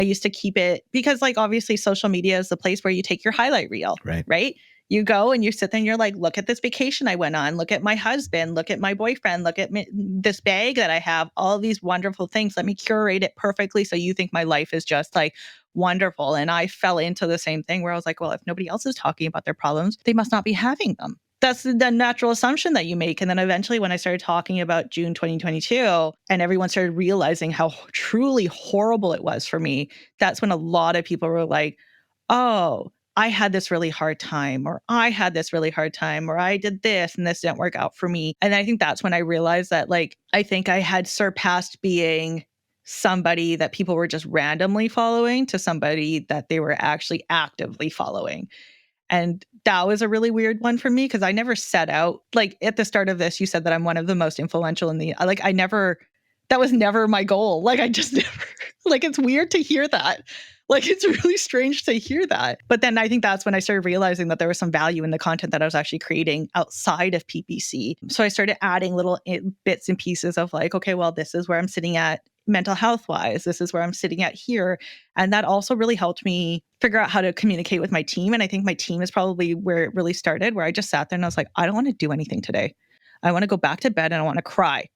I used to keep it because like obviously social media is the place where you take your highlight reel, right? You go and you sit there and you're like, look at this vacation I went on. Look at my husband. Look at my boyfriend. Look at this bag that I have. All these wonderful things. Let me curate it perfectly so you think my life is just like wonderful. And I fell into the same thing where I was like, well, if nobody else is talking about their problems, they must not be having them. That's the natural assumption that you make. And then eventually when I started talking about June 2022 and everyone started realizing how truly horrible it was for me, that's when a lot of people were like, oh, I had this really hard time, or I had this really hard time, or I did this and this didn't work out for me. And I think that's when I realized that like, I think I had surpassed being somebody that people were just randomly following to somebody that they were actually actively following. And that was a really weird one for me because I never set out, like at the start of this, you said that I'm one of the most influential in the, like, I never, that was never my goal. Like, I just never, like, it's weird to hear that. Like, it's really strange to hear that. But then I think that's when I started realizing that there was some value in the content that I was actually creating outside of PPC. So I started adding little bits and pieces of like, okay, well, this is where I'm sitting at mental health wise. This is where I'm sitting at here. And that also really helped me figure out how to communicate with my team. And I think my team is probably where it really started, where I just sat there and I was like, I don't want to do anything today. I want to go back to bed and I want to cry.